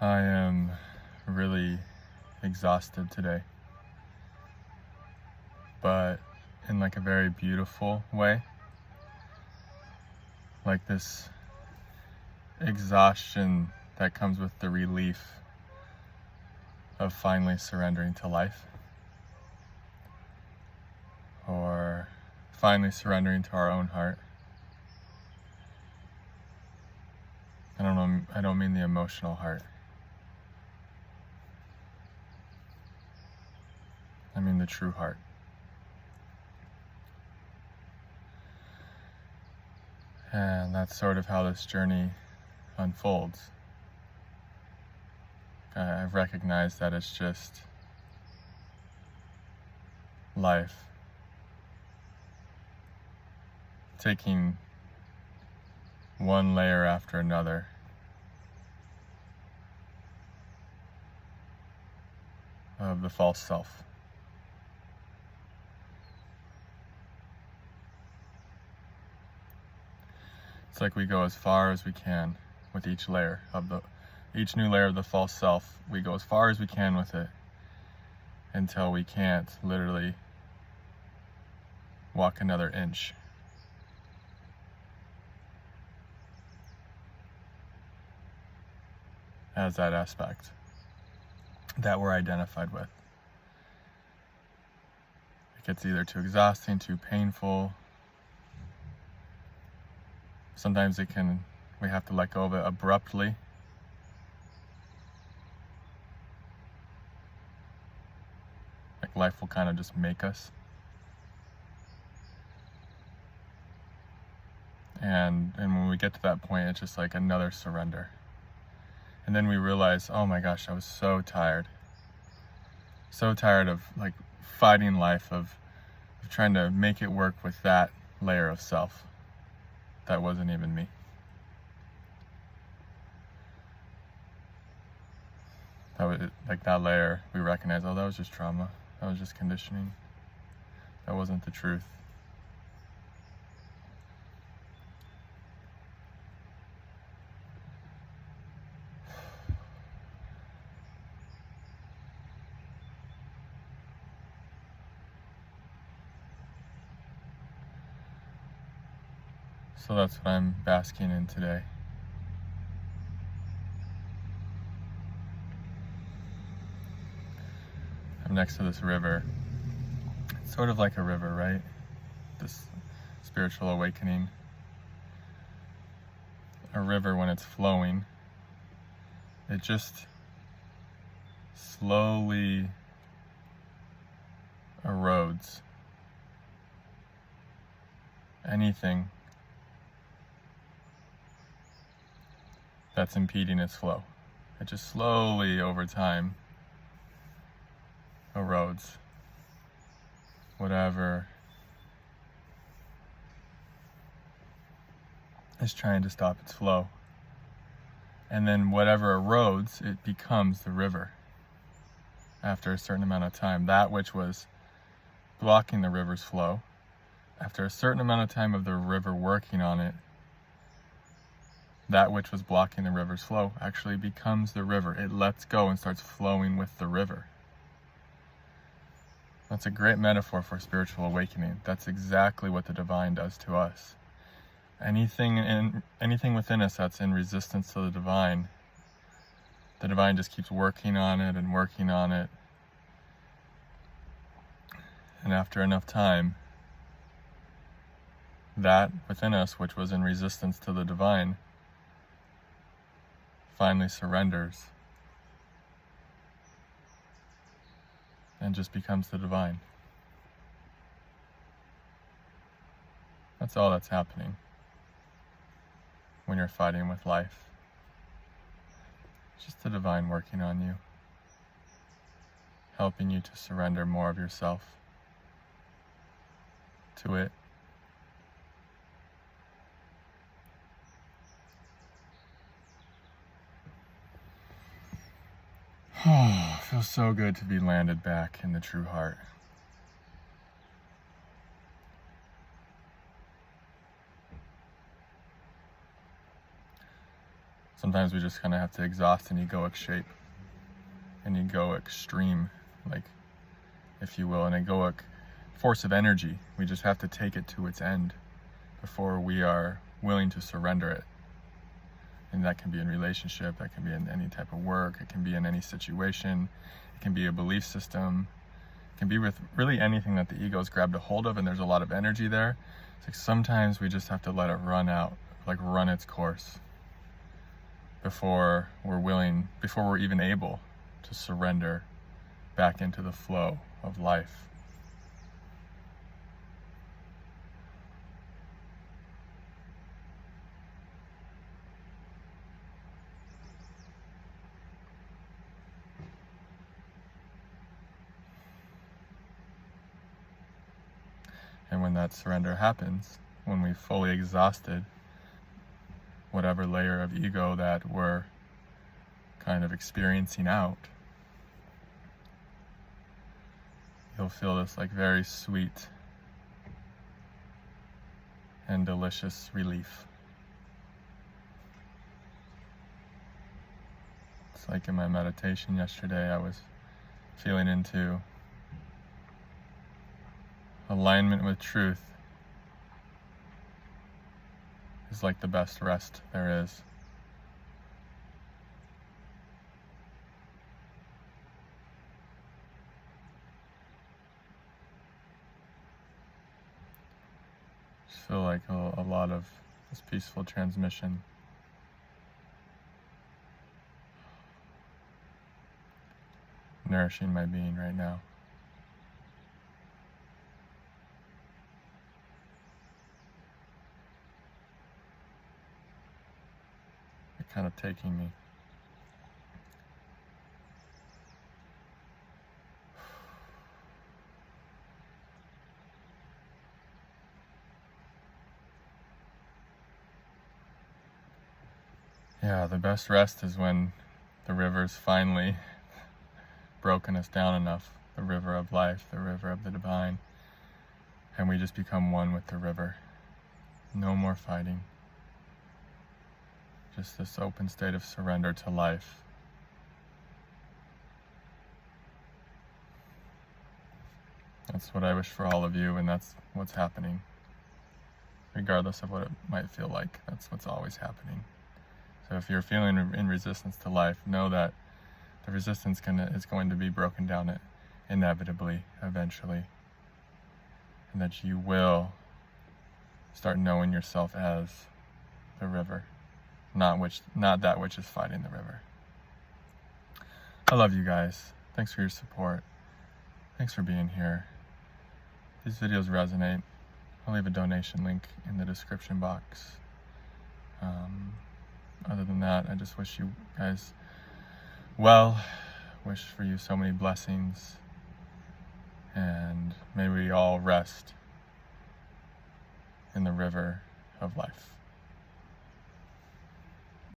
I am really exhausted today, but in like a very beautiful way. Like this exhaustion that comes with the relief of finally surrendering to life, or finally surrendering to our own heart. I don't mean the emotional heart. I mean the true heart. And that's sort of how this journey unfolds. I've recognized that it's just life taking one layer after another of the false self. It's like we go as far as we can with each new layer of the false self. We go as far as we can with it until we can't literally walk another inch. As that aspect that we're identified with. It gets either too exhausting, too painful. Sometimes we have to let go of it abruptly. Like life will kind of just make us. And when we get to that point, it's just like another surrender. And then we realize, oh my gosh, I was so tired. So tired of like fighting life, of trying to make it work with that layer of self. That wasn't even me. That was like that layer, we recognize, oh, that was just trauma. That was just conditioning. That wasn't the truth. So that's what I'm basking in today. I'm next to this river. It's sort of like a river, right? This spiritual awakening. A river, when it's flowing, it just slowly erodes anything that's impeding its flow. It just slowly, over time, erodes whatever is trying to stop its flow. And then whatever erodes, it becomes the river after a certain amount of time. That which was blocking the river's flow, after a certain amount of time of the river working on it, that which was blocking the river's flow actually becomes the river. It lets go and starts flowing with the river. That's a great metaphor for spiritual awakening. That's exactly what the divine does to us. Anything within us that's in resistance to the divine just keeps working on it and working on it. And after enough time, that within us, which was in resistance to the divine, finally surrenders and just becomes the divine. That's all that's happening when you're fighting with life. It's just the divine working on you, helping you to surrender more of yourself to it. Oh, it feels so good to be landed back in the true heart. Sometimes we just kind of have to exhaust an egoic shape, an egoic stream, like, if you will, an egoic force of energy. We just have to take it to its end before we are willing to surrender it. And that can be in relationship, that can be in any type of work, it can be in any situation, it can be a belief system, it can be with really anything that the ego's grabbed a hold of and there's a lot of energy there. It's like sometimes we just have to let it run out, like run its course before we're even able to surrender back into the flow of life. And when that surrender happens, when we've fully exhausted whatever layer of ego that we're kind of experiencing out, you'll feel this like very sweet and delicious relief. It's like in my meditation yesterday, I was feeling into alignment with truth is like the best rest there is. Just feel like a lot of this peaceful transmission. Nourishing my being right now. Kind of taking me. Yeah, the best rest is when the river's finally broken us down enough, the river of life, the river of the divine, and we just become one with the river. No more fighting. Just this open state of surrender to life. That's what I wish for all of you, and that's what's happening. Regardless of what it might feel like, that's what's always happening. So if you're feeling in resistance to life, know that the resistance is going to be broken down inevitably, eventually. And that you will start knowing yourself as the river. Not that which is fighting the river. I love you guys. Thanks for your support. Thanks for being here. These videos resonate. I'll leave a donation link in the description box. Other than that, I just wish you guys well. Wish for you so many blessings. And may we all rest in the river of life.